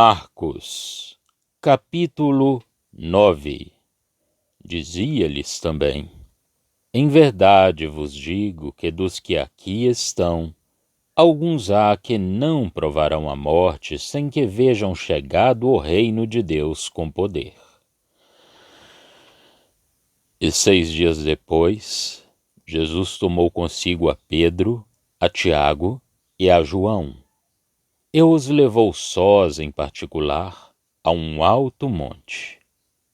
Marcos, capítulo 9. Dizia-lhes também: em verdade vos digo que dos que aqui estão, alguns há que não provarão a morte sem que vejam chegado o reino de Deus com poder. E 6 dias depois, Jesus tomou consigo a Pedro, a Tiago e a João, e os levou sós em particular a um alto monte,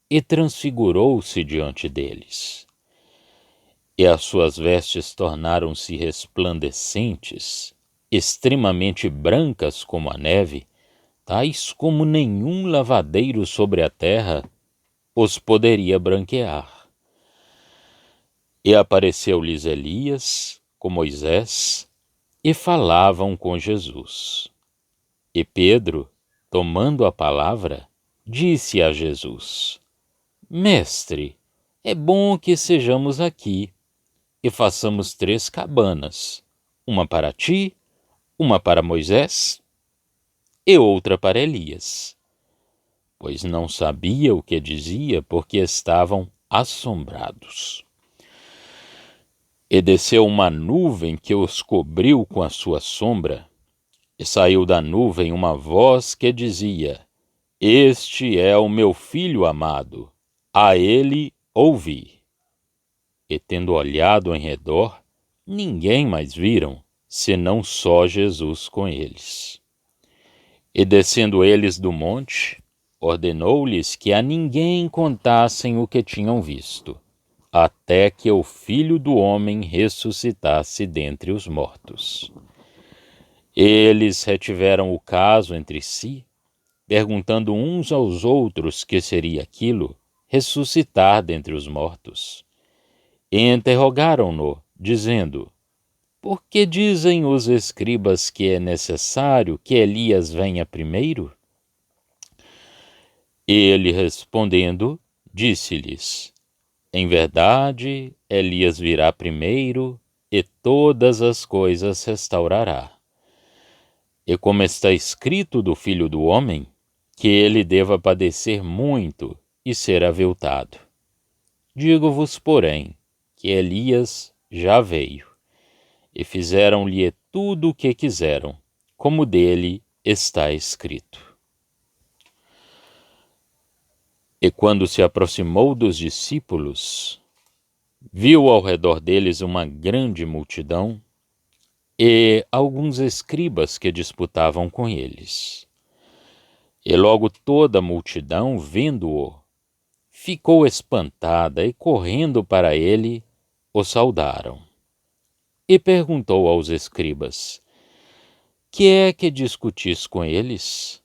e transfigurou-se diante deles. E as suas vestes tornaram-se resplandecentes, extremamente brancas como a neve, tais como nenhum lavadeiro sobre a terra os poderia branquear. E apareceu-lhes Elias, com Moisés, e falavam com Jesus. E Pedro, tomando a palavra, disse a Jesus: Mestre, é bom que sejamos aqui, e façamos 3 cabanas, uma para ti, uma para Moisés e outra para Elias. Pois não sabia o que dizia, porque estavam assombrados. E desceu uma nuvem que os cobriu com a sua sombra, e saiu da nuvem uma voz que dizia: Este é o meu filho amado, a ele ouvi. E tendo olhado em redor, ninguém mais viram, senão só Jesus com eles. E descendo eles do monte, ordenou-lhes que a ninguém contassem o que tinham visto, até que o Filho do Homem ressuscitasse dentre os mortos. Eles retiveram o caso entre si, perguntando uns aos outros que seria aquilo, ressuscitar dentre os mortos. E interrogaram-no, dizendo: Por que dizem os escribas que é necessário que Elias venha primeiro? Ele, respondendo, disse-lhes: Em verdade, Elias virá primeiro e todas as coisas restaurará. E como está escrito do Filho do Homem, que ele deva padecer muito e ser aviltado. Digo-vos, porém, que Elias já veio, e fizeram-lhe tudo o que quiseram, como dele está escrito. E quando se aproximou dos discípulos, viu ao redor deles uma grande multidão e alguns escribas que disputavam com eles. E logo toda a multidão, vendo-o, ficou espantada e, correndo para ele, o saudaram. E perguntou aos escribas: Que é que discutis com eles?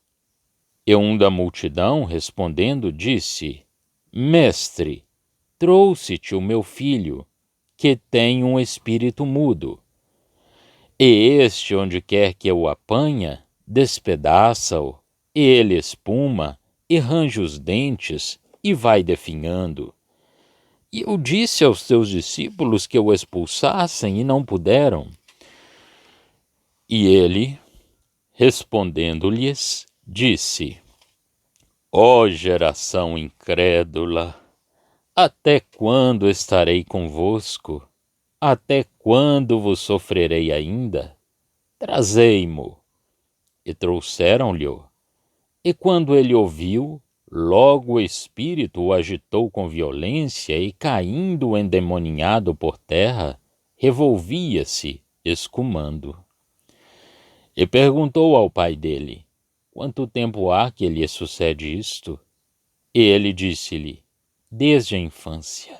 E um da multidão, respondendo, disse: Mestre, trouxe-te o meu filho, que tem um espírito mudo. E este, onde quer que o apanha, despedaça-o, e ele espuma, e range os dentes, e vai definhando. E eu disse aos teus discípulos que o expulsassem, e não puderam. E ele, respondendo-lhes, disse: Ó geração incrédula, até quando estarei convosco? Até quando vos sofrerei ainda? Trazei-mo. E trouxeram-lhe-o. E quando ele ouviu, logo o espírito o agitou com violência e, caindo endemoninhado por terra, revolvia-se, escumando. E perguntou ao pai dele: Quanto tempo há que lhe sucede isto? E ele disse-lhe: Desde a infância.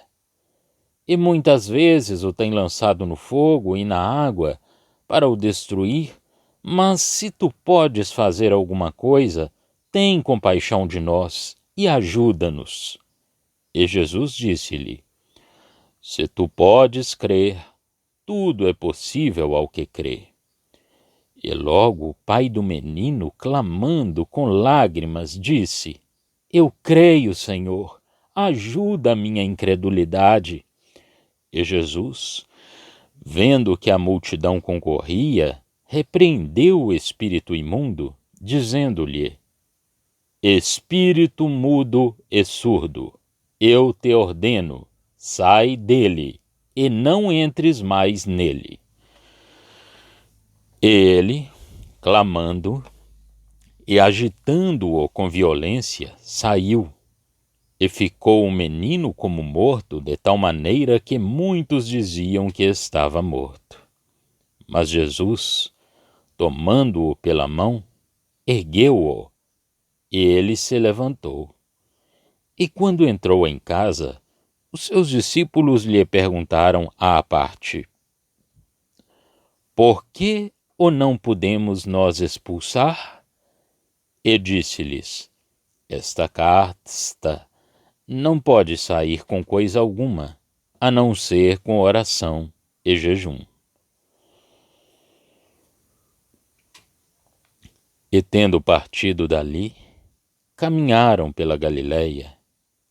E muitas vezes o tem lançado no fogo e na água para o destruir, mas se tu podes fazer alguma coisa, tem compaixão de nós e ajuda-nos. E Jesus disse-lhe: Se tu podes crer, tudo é possível ao que crê. E logo o pai do menino, clamando com lágrimas, disse: Eu creio, Senhor, ajuda a minha incredulidade. E Jesus, vendo que a multidão concorria, repreendeu o espírito imundo, dizendo-lhe: Espírito mudo e surdo, eu te ordeno, sai dele, e não entres mais nele. Ele, clamando e agitando-o com violência, saiu, e ficou o menino como morto, de tal maneira que muitos diziam que estava morto. Mas Jesus, tomando-o pela mão, ergueu-o, e ele se levantou. E quando entrou em casa, os seus discípulos lhe perguntaram à parte: Por que o não podemos nós expulsar? E disse-lhes: Esta casta não pode sair com coisa alguma, a não ser com oração e jejum. E tendo partido dali, caminharam pela Galileia,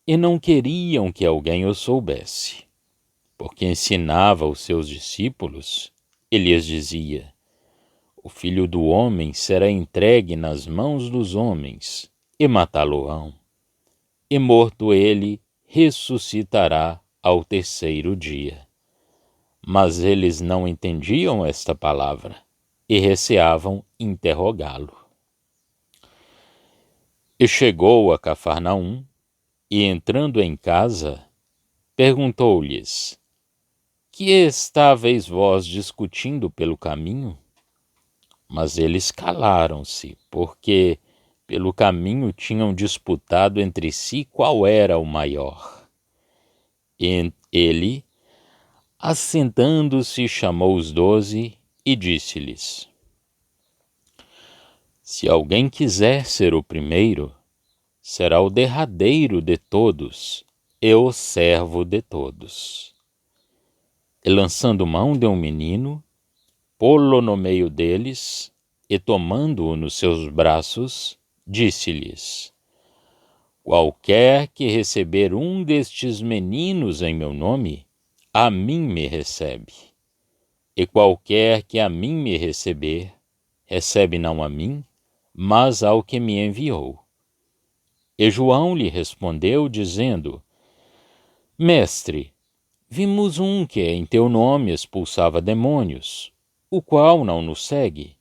e não queriam que alguém o soubesse, porque ensinava os seus discípulos, e lhes dizia: O Filho do Homem será entregue nas mãos dos homens, e matá-lo-ão. E morto ele, ressuscitará ao terceiro dia. Mas eles não entendiam esta palavra, e receavam interrogá-lo. E chegou a Cafarnaum, e entrando em casa, perguntou-lhes: Que estáveis vós discutindo pelo caminho? Mas eles calaram-se, porque pelo caminho tinham disputado entre si qual era o maior. E ele, assentando-se, chamou os 12 e disse-lhes: Se alguém quiser ser o primeiro, será o derradeiro de todos e o servo de todos. E lançando mão de um menino, pô-lo no meio deles, e tomando-o nos seus braços, disse-lhes: Qualquer que receber um destes meninos em meu nome, a mim me recebe. E qualquer que a mim me receber, recebe não a mim, mas ao que me enviou. E João lhe respondeu, dizendo: Mestre, vimos um que em teu nome expulsava demônios, o qual não nos segue,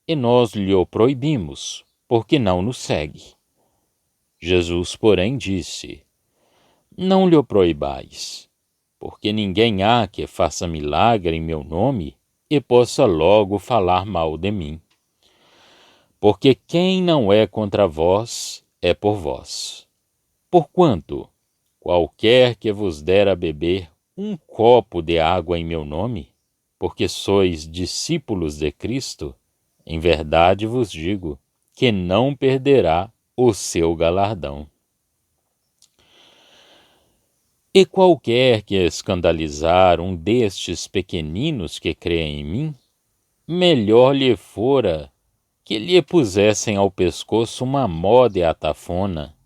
e nós lhe o proibimos, porque não nos segue. Jesus, porém, disse: Não lhe o proibais, porque ninguém há que faça milagre em meu nome e possa logo falar mal de mim. Porque quem não é contra vós, é por vós. Porquanto, qualquer que vos der a beber um copo de água em meu nome, porque sois discípulos de Cristo, em verdade vos digo que não perderá o seu galardão. E qualquer que escandalizar um destes pequeninos que creem em mim, melhor lhe fora que lhe pusessem ao pescoço uma mó de atafona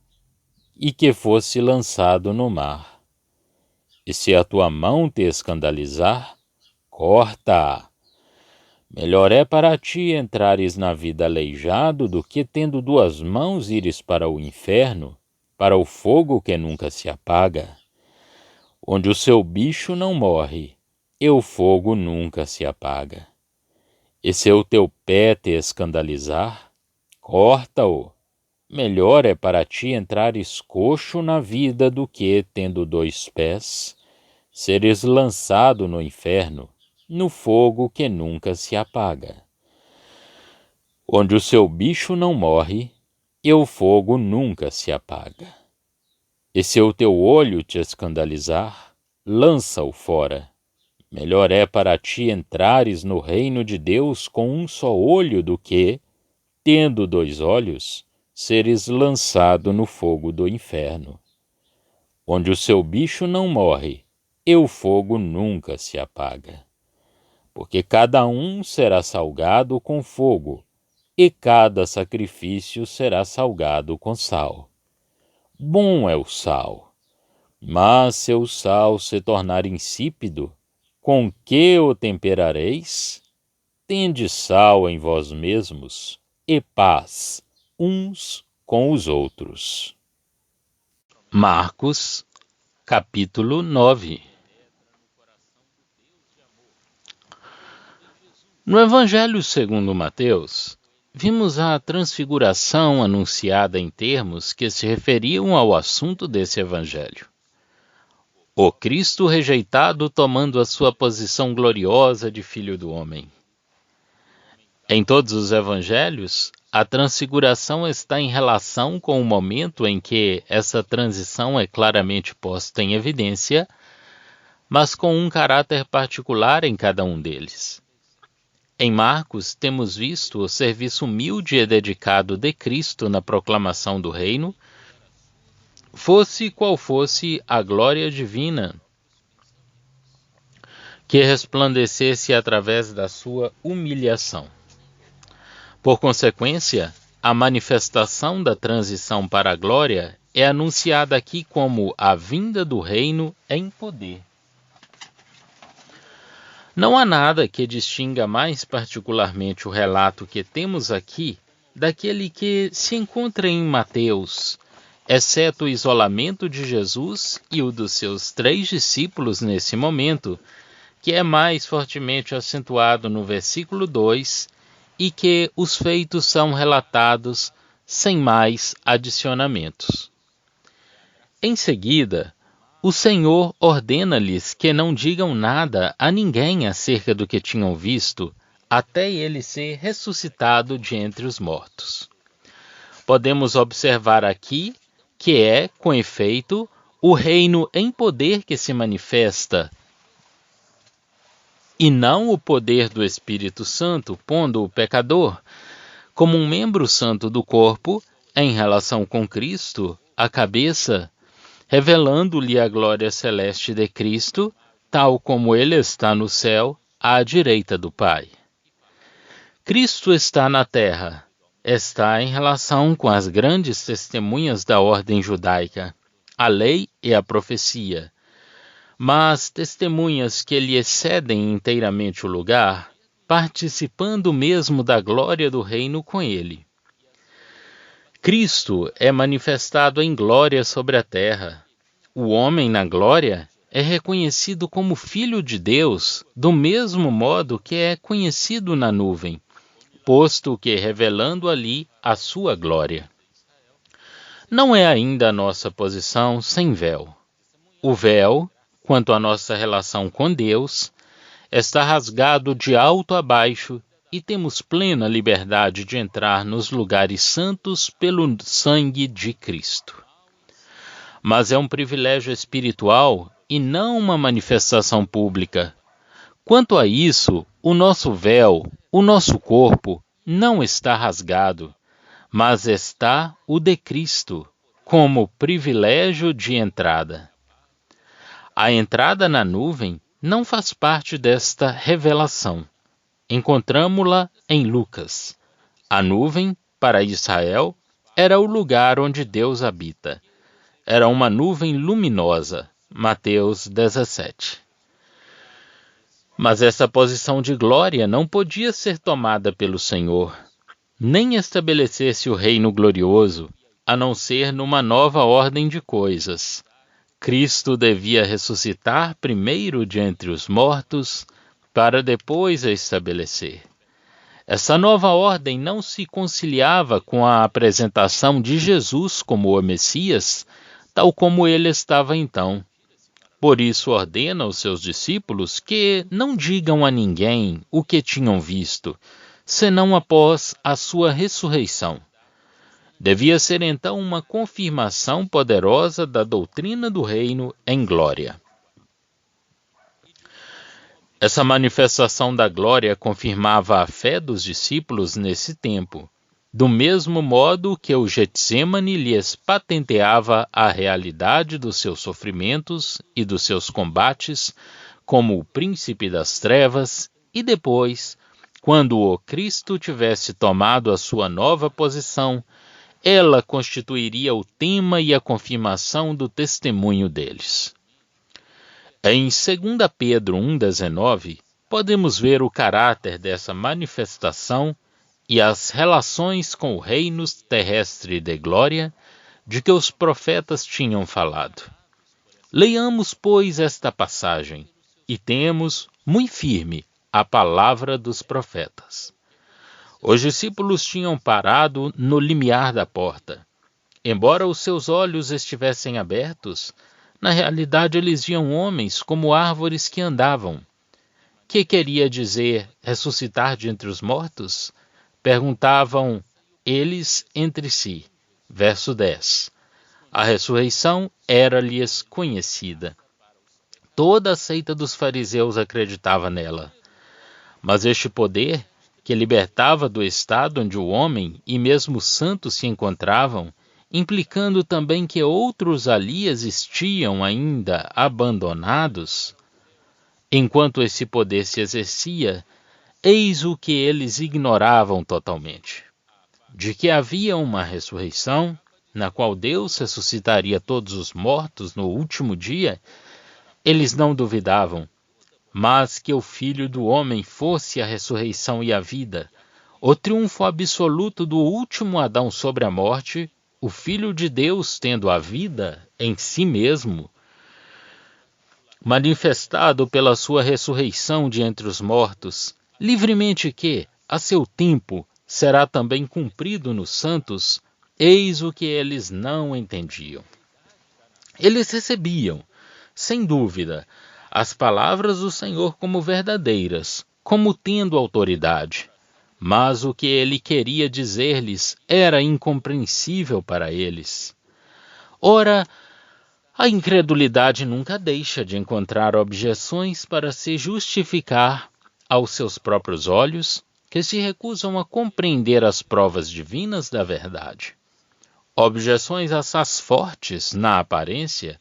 e que fosse lançado no mar. E se a tua mão te escandalizar, corta-a. Melhor é para ti entrares na vida aleijado do que, tendo 2 mãos, ires para o inferno, para o fogo que nunca se apaga, onde o seu bicho não morre, e o fogo nunca se apaga. E se o teu pé te escandalizar, corta-o. Melhor é para ti entrares coxo na vida do que, tendo 2 pés, seres lançado no inferno, no fogo que nunca se apaga, onde o seu bicho não morre e o fogo nunca se apaga. E se o teu olho te escandalizar, lança-o fora. Melhor é para ti entrares no reino de Deus com um só olho do que, tendo 2 olhos, seres lançado no fogo do inferno, onde o seu bicho não morre e o fogo nunca se apaga. Porque cada um será salgado com fogo, e cada sacrifício será salgado com sal. Bom é o sal, mas se o sal se tornar insípido, com que o temperareis? Tende sal em vós mesmos, e paz uns com os outros. Marcos, capítulo 9. No Evangelho segundo Mateus, vimos a transfiguração anunciada em termos que se referiam ao assunto desse Evangelho. O Cristo rejeitado tomando a sua posição gloriosa de Filho do Homem. Em todos os Evangelhos, a transfiguração está em relação com o momento em que essa transição é claramente posta em evidência, mas com um caráter particular em cada um deles. Em Marcos, temos visto o serviço humilde e dedicado de Cristo na proclamação do reino, fosse qual fosse a glória divina que resplandecesse através da sua humilhação. Por consequência, a manifestação da transição para a glória é anunciada aqui como a vinda do reino em poder. Não há nada que distinga mais particularmente o relato que temos aqui daquele que se encontra em Mateus, exceto o isolamento de Jesus e o dos seus 3 discípulos nesse momento, que é mais fortemente acentuado no versículo 2, e que os feitos são relatados sem mais adicionamentos. Em seguida, o Senhor ordena-lhes que não digam nada a ninguém acerca do que tinham visto, até ele ser ressuscitado de entre os mortos. Podemos observar aqui que é, com efeito, o reino em poder que se manifesta, e não o poder do Espírito Santo, pondo o pecador, como um membro santo do corpo, em relação com Cristo, a cabeça, revelando-lhe a glória celeste de Cristo, tal como ele está no céu, à direita do Pai. Cristo está na terra, está em relação com as grandes testemunhas da ordem judaica, a lei e a profecia, mas testemunhas que lhe excedem inteiramente o lugar, participando mesmo da glória do reino com ele. Cristo é manifestado em glória sobre a terra. O homem na glória é reconhecido como Filho de Deus, do mesmo modo que é conhecido na nuvem, posto que revelando ali a sua glória. Não é ainda a nossa posição sem véu. O véu, quanto à nossa relação com Deus, está rasgado de alto a baixo e temos plena liberdade de entrar nos lugares santos pelo sangue de Cristo. Mas é um privilégio espiritual e não uma manifestação pública. Quanto a isso, o nosso véu, o nosso corpo, não está rasgado, mas está o de Cristo, como privilégio de entrada. A entrada na nuvem não faz parte desta revelação. Encontramo-la em Lucas. A nuvem, para Israel, era o lugar onde Deus habita. Era uma nuvem luminosa. Mateus 17. Mas essa posição de glória não podia ser tomada pelo Senhor, nem estabelecer-se o reino glorioso, a não ser numa nova ordem de coisas. Cristo devia ressuscitar primeiro de entre os mortos, para depois a estabelecer. Essa nova ordem não se conciliava com a apresentação de Jesus como o Messias, tal como ele estava então. Por isso ordena aos seus discípulos que não digam a ninguém o que tinham visto, senão após a sua ressurreição. Devia ser então uma confirmação poderosa da doutrina do reino em glória. Essa manifestação da glória confirmava a fé dos discípulos nesse tempo, do mesmo modo que o Getsêmani lhes patenteava a realidade dos seus sofrimentos e dos seus combates como o príncipe das trevas, e depois, quando o Cristo tivesse tomado a sua nova posição, ela constituiria o tema e a confirmação do testemunho deles. Em 2 Pedro 1,19, podemos ver o caráter dessa manifestação e as relações com o reino terrestre de glória de que os profetas tinham falado. Leiamos, pois, esta passagem, e temos muito firme a palavra dos profetas. Os discípulos tinham parado no limiar da porta. Embora os seus olhos estivessem abertos, na realidade eles viam homens como árvores que andavam. Que queria dizer ressuscitar de entre os mortos? Perguntavam eles entre si. Verso 10. A ressurreição era-lhes conhecida. Toda a seita dos fariseus acreditava nela. Mas este poder, que libertava do estado onde o homem e mesmo os santos se encontravam, implicando também que outros ali existiam ainda abandonados, enquanto esse poder se exercia, eis o que eles ignoravam totalmente: de que havia uma ressurreição, na qual Deus ressuscitaria todos os mortos no último dia. Eles não duvidavam, mas que o Filho do Homem fosse a ressurreição e a vida, o triunfo absoluto do último Adão sobre a morte, o Filho de Deus tendo a vida em si mesmo, manifestado pela sua ressurreição de entre os mortos, livremente que, a seu tempo, será também cumprido nos santos, eis o que eles não entendiam. Eles recebiam, sem dúvida, as palavras do Senhor como verdadeiras, como tendo autoridade, mas o que ele queria dizer-lhes era incompreensível para eles. Ora, a incredulidade nunca deixa de encontrar objeções para se justificar aos seus próprios olhos, que se recusam a compreender as provas divinas da verdade. Objeções assaz fortes na aparência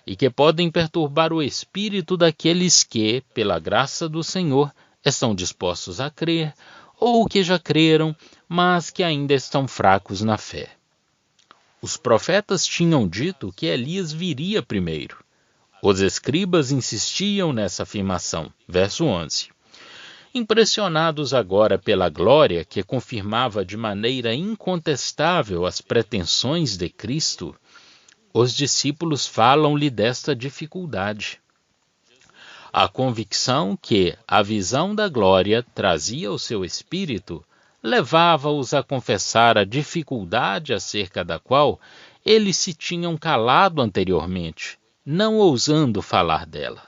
e que podem perturbar o espírito daqueles que, pela graça do Senhor, estão dispostos a crer, ou que já creram, mas que ainda estão fracos na fé. Os profetas tinham dito que Elias viria primeiro. Os escribas insistiam nessa afirmação. Verso 11. Impressionados agora pela glória que confirmava de maneira incontestável as pretensões de Cristo, os discípulos falam-lhe desta dificuldade. A convicção que a visão da glória trazia ao seu espírito levava-os a confessar a dificuldade acerca da qual eles se tinham calado anteriormente, não ousando falar dela.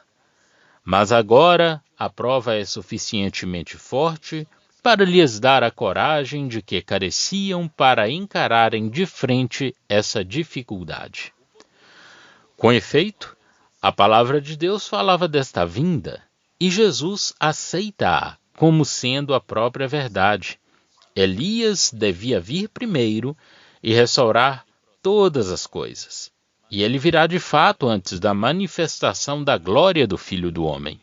Mas agora a prova é suficientemente forte para lhes dar a coragem de que careciam para encararem de frente essa dificuldade. Com efeito, a palavra de Deus falava desta vinda, e Jesus aceita-a como sendo a própria verdade. Elias devia vir primeiro e restaurar todas as coisas. E ele virá de fato antes da manifestação da glória do Filho do Homem.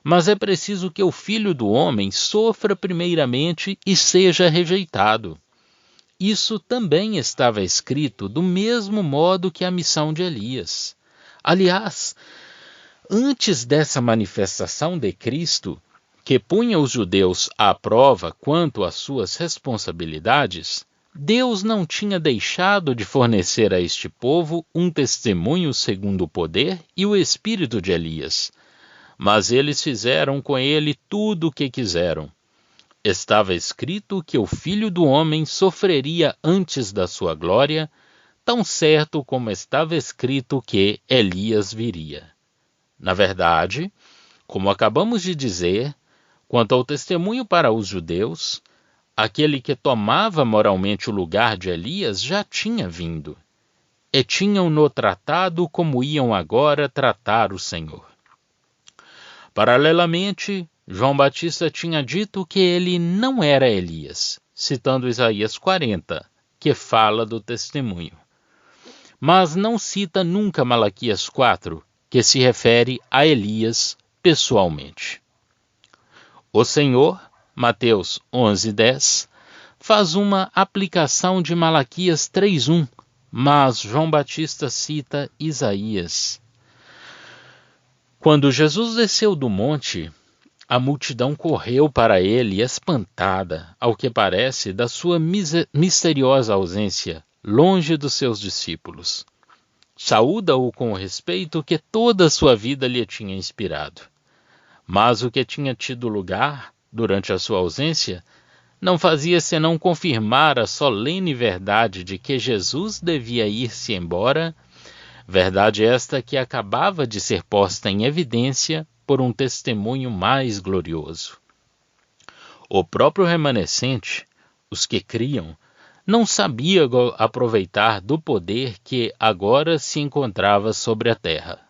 Mas é preciso que o Filho do Homem sofra primeiramente e seja rejeitado. Isso também estava escrito do mesmo modo que a missão de Elias. Aliás, antes dessa manifestação de Cristo, que punha os judeus à prova quanto às suas responsabilidades, Deus não tinha deixado de fornecer a este povo um testemunho segundo o poder e o espírito de Elias. Mas eles fizeram com ele tudo o que quiseram. Estava escrito que o Filho do Homem sofreria antes da sua glória, tão certo como estava escrito que Elias viria. Na verdade, como acabamos de dizer, quanto ao testemunho para os judeus, aquele que tomava moralmente o lugar de Elias já tinha vindo, e tinham-no tratado como iam agora tratar o Senhor. Paralelamente, João Batista tinha dito que ele não era Elias, citando Isaías 40, que fala do testemunho. Mas não cita nunca Malaquias 4, que se refere a Elias pessoalmente. O Senhor, Mateus 11:10, faz uma aplicação de Malaquias 3:1, mas João Batista cita Isaías. Quando Jesus desceu do monte, A multidão correu para ele espantada, ao que parece, da sua misteriosa ausência, longe dos seus discípulos. Saúda-o com o respeito que toda a sua vida lhe tinha inspirado. Mas o que tinha tido lugar durante a sua ausência não fazia senão confirmar a solene verdade de que Jesus devia ir-se embora, verdade esta que acabava de ser posta em evidência por um testemunho mais glorioso. O próprio remanescente, os que criam, não sabia aproveitar do poder que agora se encontrava sobre a terra.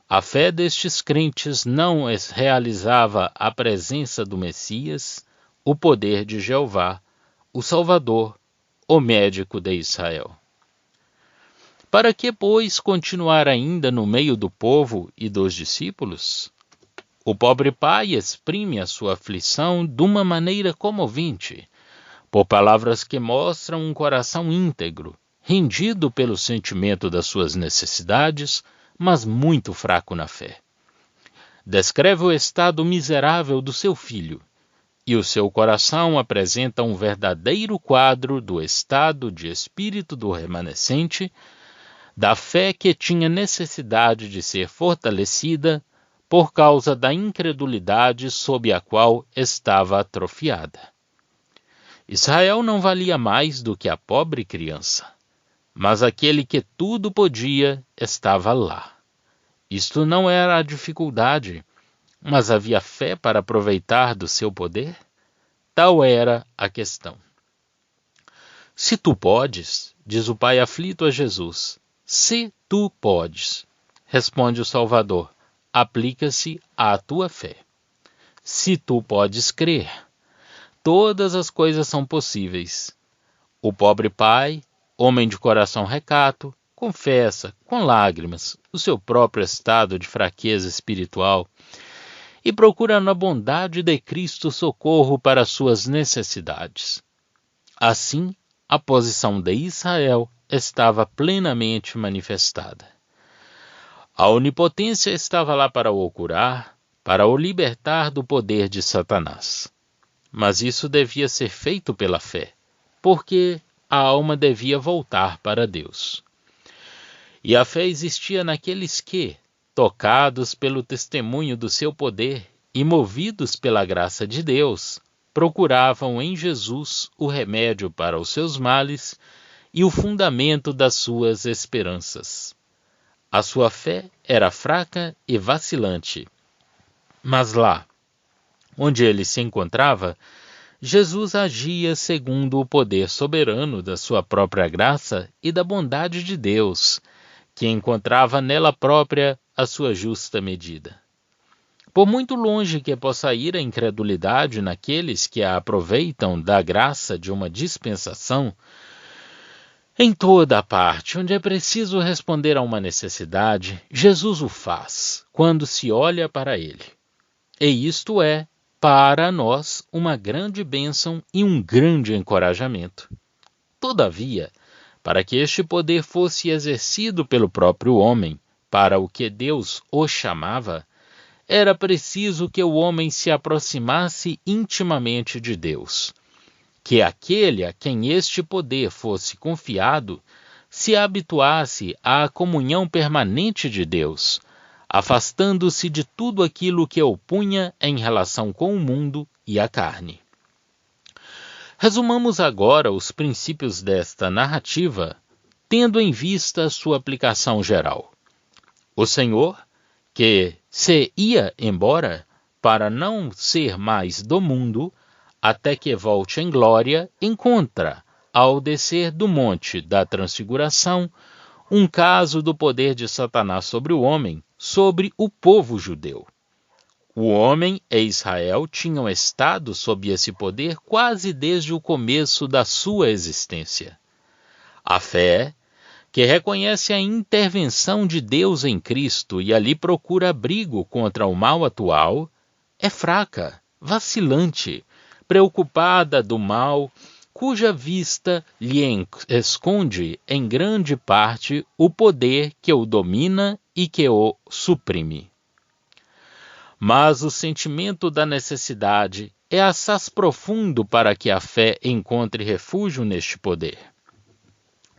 A fé destes crentes não realizava a presença do Messias, o poder de Jeová, o Salvador, o médico de Israel. Para que, pois, continuar ainda no meio do povo e dos discípulos? O pobre pai exprime a sua aflição de uma maneira comovente, por palavras que mostram um coração íntegro, rendido pelo sentimento das suas necessidades, mas muito fraco na fé. Descreve o estado miserável do seu filho, e o seu coração apresenta um verdadeiro quadro do estado de espírito do remanescente, da fé que tinha necessidade de ser fortalecida por causa da incredulidade sob a qual estava atrofiada. Israel não valia mais do que a pobre criança, mas aquele que tudo podia estava lá. Isto não era a dificuldade, mas havia fé para aproveitar do seu poder? Tal era a questão. Se tu podes, diz o pai aflito a Jesus, se tu podes, responde o Salvador, aplica-se à tua fé. Se tu podes crer, todas as coisas são possíveis. O pobre pai, homem de coração recato, confessa, com lágrimas, o seu próprio estado de fraqueza espiritual e procura na bondade de Cristo socorro para suas necessidades. Assim, a posição de Israel estava plenamente manifestada. A onipotência estava lá para o curar, para o libertar do poder de Satanás. Mas isso devia ser feito pela fé, porque a alma devia voltar para Deus. E a fé existia naqueles que, tocados pelo testemunho do seu poder e movidos pela graça de Deus, procuravam em Jesus o remédio para os seus males e o fundamento das suas esperanças. A sua fé era fraca e vacilante, mas lá, onde ele se encontrava, Jesus agia segundo o poder soberano da sua própria graça e da bondade de Deus, que encontrava nela própria a sua justa medida. Por muito longe que possa ir a incredulidade naqueles que a aproveitam da graça de uma dispensação, em toda a parte onde é preciso responder a uma necessidade, Jesus o faz, quando se olha para ele. E isto é, para nós, uma grande bênção e um grande encorajamento. Todavia, para que este poder fosse exercido pelo próprio homem, para o que Deus o chamava, era preciso que o homem se aproximasse intimamente de Deus, que aquele a quem este poder fosse confiado se habituasse à comunhão permanente de Deus, afastando-se de tudo aquilo que o punha em relação com o mundo e a carne. Resumamos agora os princípios desta narrativa, tendo em vista sua aplicação geral. O Senhor, que se ia embora para não ser mais do mundo, até que volte em glória, encontra, ao descer do monte da transfiguração, um caso do poder de Satanás sobre o homem, sobre o povo judeu. O homem e Israel tinham estado sob esse poder quase desde o começo da sua existência. A fé, que reconhece a intervenção de Deus em Cristo e ali procura abrigo contra o mal atual, é fraca, vacilante, preocupada do mal, cuja vista lhe esconde em grande parte o poder que o domina e que o suprime. mas o sentimento da necessidade é assaz profundo para que a fé encontre refúgio neste poder.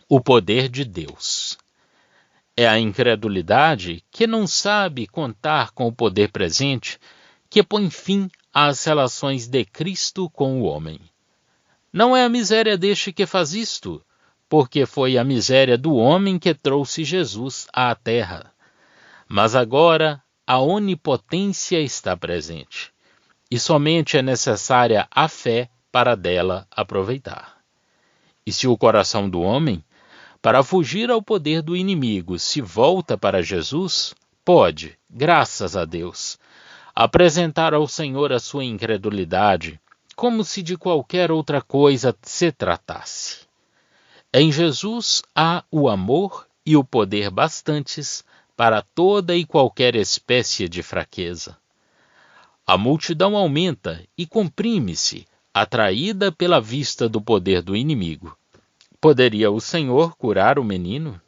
O poder de Deus. É a incredulidade que não sabe contar com o poder presente que põe fim às relações de Cristo com o homem. Não é a miséria deste que faz isto, porque foi a miséria do homem que trouxe Jesus à terra. Mas agora a onipotência está presente, e somente é necessária a fé para dela aproveitar. E se o coração do homem, para fugir ao poder do inimigo, se volta para Jesus, pode, graças a Deus, apresentar ao Senhor a sua incredulidade, como se de qualquer outra coisa se tratasse. Em Jesus há o amor e o poder bastantes para toda e qualquer espécie de fraqueza. A multidão aumenta e comprime-se, atraída pela vista do poder do inimigo. Poderia o Senhor curar o menino?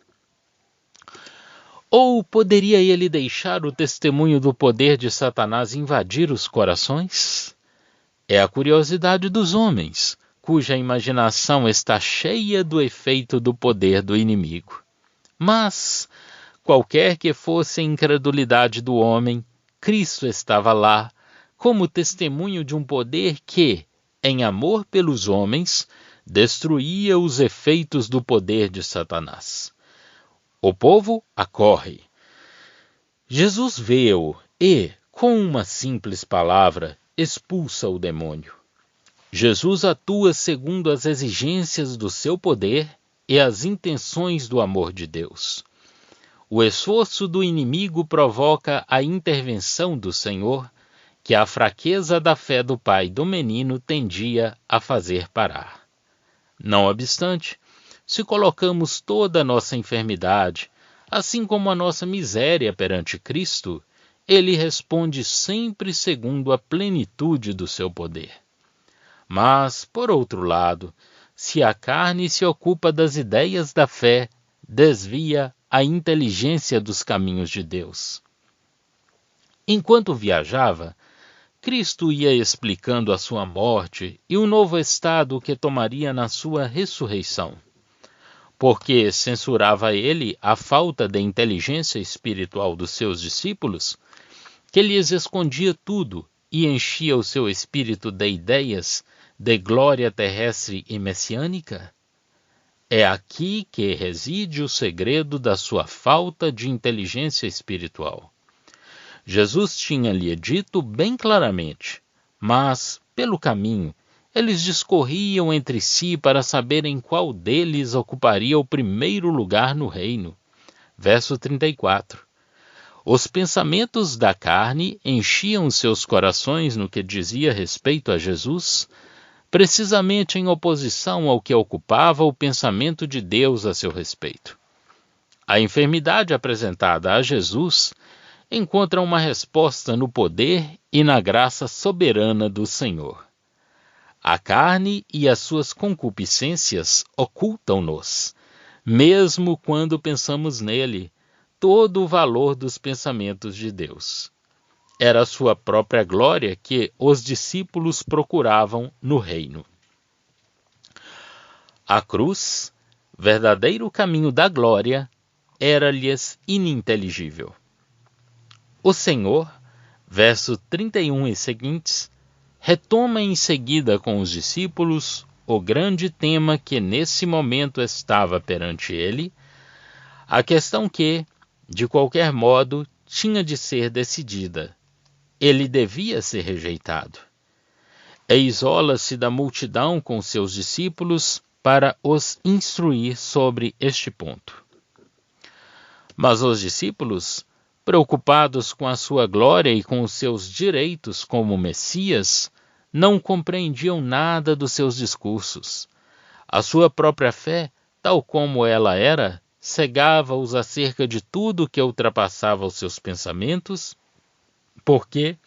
Ou poderia ele deixar o testemunho do poder de Satanás invadir os corações? É a curiosidade dos homens, cuja imaginação está cheia do efeito do poder do inimigo. Mas, qualquer que fosse a incredulidade do homem, Cristo estava lá, como testemunho de um poder que, em amor pelos homens, destruía os efeitos do poder de Satanás. O povo acorre. Jesus vê-o e, com uma simples palavra, expulsa o demônio. Jesus atua segundo as exigências do seu poder e as intenções do amor de Deus. O esforço do inimigo provoca a intervenção do Senhor, que a fraqueza da fé do pai do menino tendia a fazer parar. Não obstante, se colocamos toda a nossa enfermidade, assim como a nossa miséria perante Cristo, ele responde sempre segundo a plenitude do seu poder. Mas, por outro lado, se a carne se ocupa das ideias da fé, desvia a inteligência dos caminhos de Deus. Enquanto viajava, Cristo ia explicando a sua morte e o novo estado que tomaria na sua ressurreição, porque censurava ele a falta de inteligência espiritual dos seus discípulos, que lhes escondia tudo e enchia o seu espírito de ideias de glória terrestre e messiânica? É aqui que reside o segredo da sua falta de inteligência espiritual. Jesus tinha-lhe dito bem claramente, mas, pelo caminho, eles discorriam entre si para saberem qual deles ocuparia o primeiro lugar no reino. Verso 34. Os pensamentos da carne enchiam seus corações no que dizia respeito a Jesus, precisamente em oposição ao que ocupava o pensamento de Deus a seu respeito. A enfermidade apresentada a Jesus encontra uma resposta no poder e na graça soberana do Senhor. A carne e as suas concupiscências ocultam-nos, mesmo quando pensamos nele, todo o valor dos pensamentos de Deus. Era a sua própria glória que os discípulos procuravam no reino. A cruz, verdadeiro caminho da glória, era-lhes ininteligível. O Senhor, verso 31 e seguintes, retoma em seguida com os discípulos o grande tema que nesse momento estava perante ele, a questão que, de qualquer modo, tinha de ser decidida. Ele devia ser rejeitado. E isola-se da multidão com seus discípulos para os instruir sobre este ponto. Mas os discípulos, preocupados com a sua glória e com os seus direitos como Messias, não compreendiam nada dos seus discursos. A sua própria fé, tal como ela era, cegava-os acerca de tudo que ultrapassava os seus pensamentos, porque,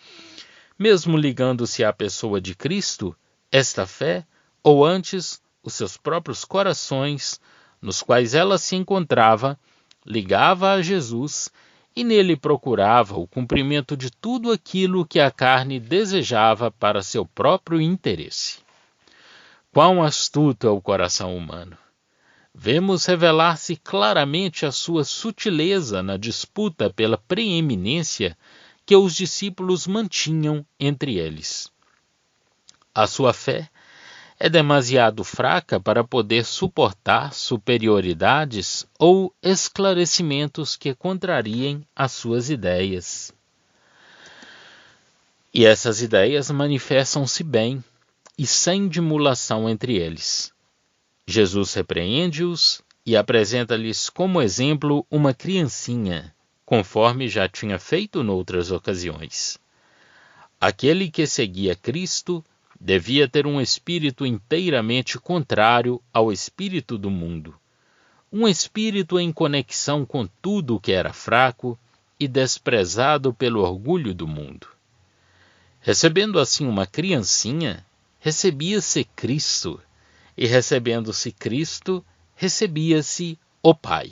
mesmo ligando-se à pessoa de Cristo, esta fé, ou antes, os seus próprios corações, nos quais ela se encontrava, ligava a Jesus e nele procurava o cumprimento de tudo aquilo que a carne desejava para seu próprio interesse. Quão astuto é o coração humano! Vemos revelar-se claramente a sua sutileza na disputa pela preeminência que os discípulos mantinham entre eles. A sua fé é demasiado fraca para poder suportar superioridades ou esclarecimentos que contrariem as suas ideias. E essas ideias manifestam-se bem e sem dimulação entre eles. Jesus repreende-os e apresenta-lhes como exemplo uma criancinha, conforme já tinha feito noutras ocasiões. Aquele que seguia Cristo devia ter um espírito inteiramente contrário ao espírito do mundo, um espírito em conexão com tudo que era fraco e desprezado pelo orgulho do mundo. Recebendo assim uma criancinha, recebia-se Cristo, e recebendo-se Cristo, recebia-se o Pai.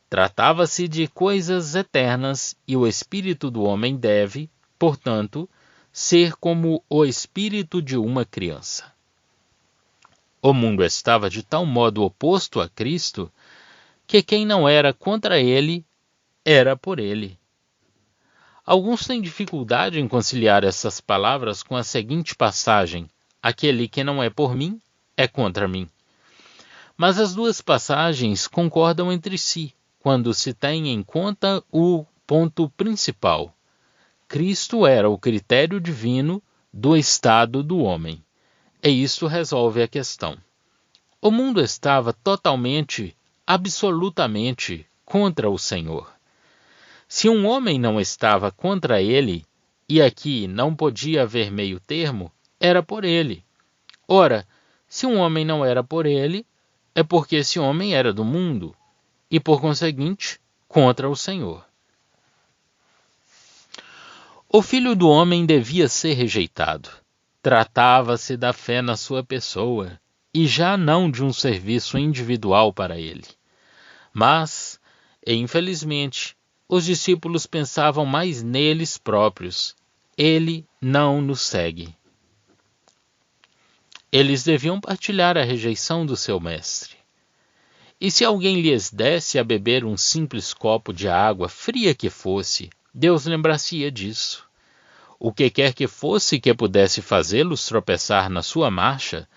Tratava-se de coisas eternas e o espírito do homem deve, portanto, ser como o espírito de uma criança. O mundo estava de tal modo oposto a Cristo que quem não era contra ele era por ele. Alguns têm dificuldade em conciliar essas palavras com a seguinte passagem: aquele que não é por mim é contra mim. Mas as duas passagens concordam entre si quando se tem em conta o ponto principal. Cristo era o critério divino do estado do homem, e isso resolve a questão. O mundo estava totalmente, absolutamente contra o Senhor. Se um homem não estava contra ele, e aqui não podia haver meio termo, era por ele. Ora, se um homem não era por ele, é porque esse homem era do mundo, e por conseguinte, contra o Senhor. O Filho do Homem devia ser rejeitado. Tratava-se da fé na sua pessoa, e já não de um serviço individual para ele. Mas, infelizmente, os discípulos pensavam mais neles próprios. Ele não nos segue. Eles deviam partilhar a rejeição do seu mestre. E se alguém lhes desse a beber um simples copo de água, fria que fosse, Deus lembrar-se-ia disso. O que quer que fosse que pudesse fazê-los tropeçar na sua marcha,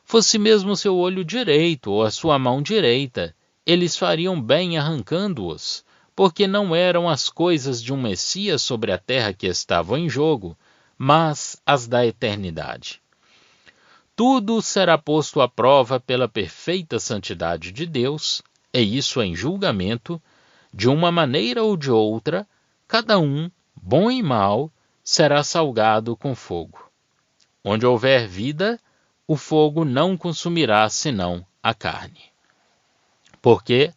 fosse mesmo seu olho direito ou a sua mão direita, eles fariam bem arrancando-os, porque não eram as coisas de um Messias sobre a terra que estavam em jogo, mas as da eternidade. Tudo será posto à prova pela perfeita santidade de Deus, e isso em julgamento, de uma maneira ou de outra, cada um, bom e mau, será salgado com fogo. Onde houver vida, o fogo não consumirá senão a carne. Porque,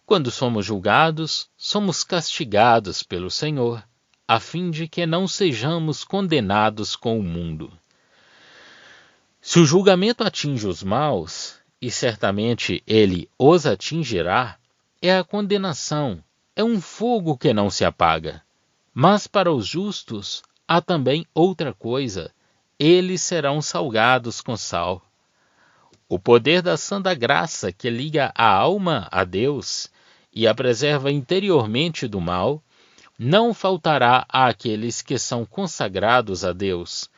quando somos julgados, somos castigados pelo Senhor, a fim de que não sejamos condenados com o mundo. Se o julgamento atinge os maus, e certamente ele os atingirá, é a condenação, é um fogo que não se apaga. Mas para os justos há também outra coisa, eles serão salgados com sal. O poder da santa graça que liga a alma a Deus e a preserva interiormente do mal, não faltará àqueles que são consagrados a Deus,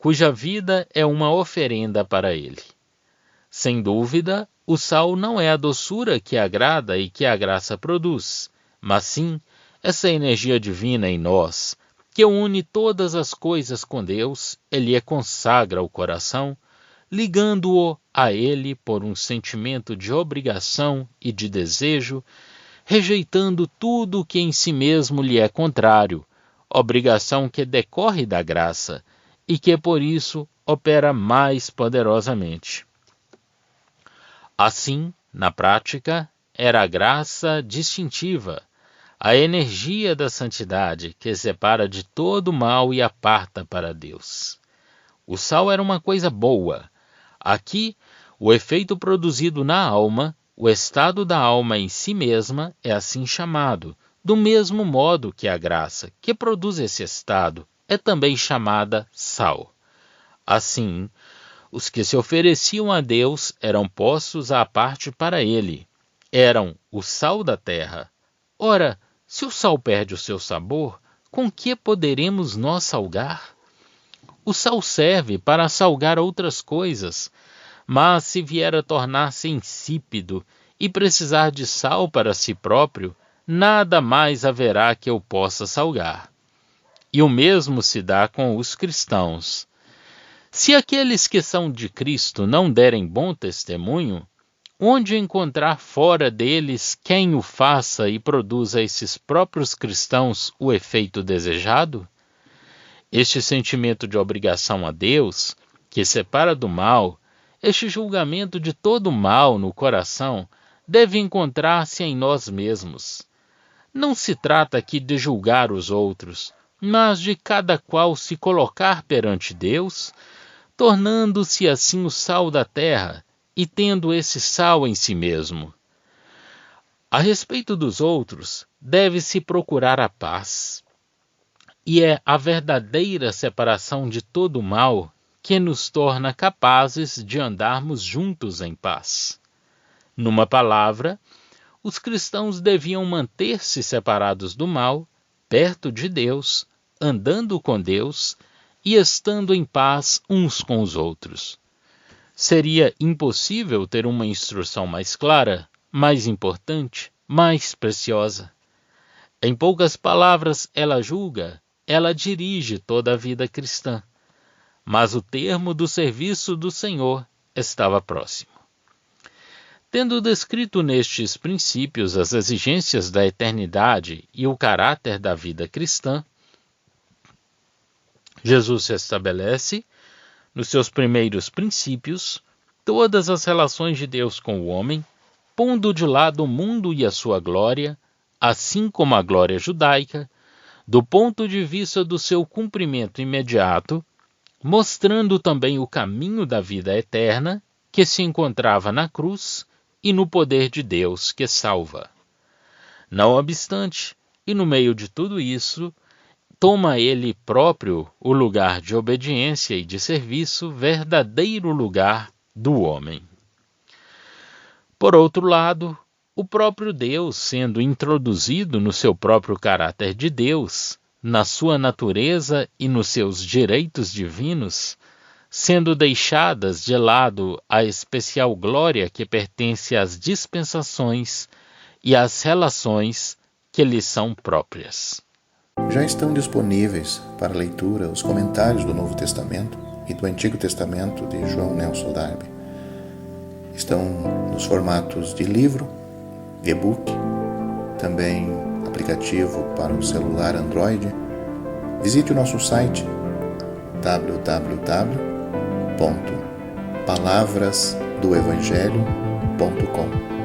cuja vida é uma oferenda para ele. Sem dúvida, o sal não é a doçura que agrada e que a graça produz, mas sim essa energia divina em nós, que une todas as coisas com Deus, ele consagra o coração, ligando-o a ele por um sentimento de obrigação e de desejo, rejeitando tudo o que em si mesmo lhe é contrário, obrigação que decorre da graça, e que por isso opera mais poderosamente. Assim, na prática, era a graça distintiva, a energia da santidade que separa de todo o mal e aparta para Deus. O sal era uma coisa boa. Aqui, o efeito produzido na alma, o estado da alma em si mesma é assim chamado, Do mesmo modo que a graça, que produz esse estado, é também chamada sal. Assim, os que se ofereciam a Deus eram postos à parte para ele. Eram o sal da terra. Ora, se o sal perde o seu sabor, com que poderemos nós salgar? O sal serve para salgar outras coisas, mas se vier a tornar-se insípido e precisar de sal para si próprio, nada mais haverá que eu possa salgar. E o mesmo se dá com os cristãos. Se aqueles que são de Cristo não derem bom testemunho, onde encontrar fora deles quem o faça e produza a esses próprios cristãos o efeito desejado? Este sentimento de obrigação a Deus, que separa do mal, este julgamento de todo o mal no coração, deve encontrar-se em nós mesmos. Não se trata aqui de julgar os outros, mas de cada qual se colocar perante Deus, tornando-se assim o sal da terra e tendo esse sal em si mesmo. A respeito dos outros, deve-se procurar a paz. E é a verdadeira separação de todo o mal que nos torna capazes de andarmos juntos em paz. Numa palavra, os cristãos deviam manter-se separados do mal, perto de Deus, andando com Deus e estando em paz uns com os outros. Seria impossível ter uma instrução mais clara, mais importante, mais preciosa. Em poucas palavras, ela julga, ela dirige toda a vida cristã. Mas o termo do serviço do Senhor estava próximo. Tendo descrito nestes princípios as exigências da eternidade e o caráter da vida cristã, Jesus estabelece, nos seus primeiros princípios, todas as relações de Deus com o homem, pondo de lado o mundo e a sua glória, assim como a glória judaica, do ponto de vista do seu cumprimento imediato, mostrando também o caminho da vida eterna que se encontrava na cruz e no poder de Deus que salva. Não obstante, e no meio de tudo isso, toma ele próprio o lugar de obediência e de serviço, verdadeiro lugar do homem. Por outro lado, o próprio Deus, sendo introduzido no seu próprio caráter de Deus, na sua natureza e nos seus direitos divinos, sendo deixadas de lado a especial glória que pertence às dispensações e às relações que lhe são próprias. Já estão disponíveis para leitura os comentários do Novo Testamento e do Antigo Testamento de João Nelson Darby. Estão nos formatos de livro, e-book, também aplicativo para o celular Android. Visite o nosso site www.palavrasdoevangelho.com.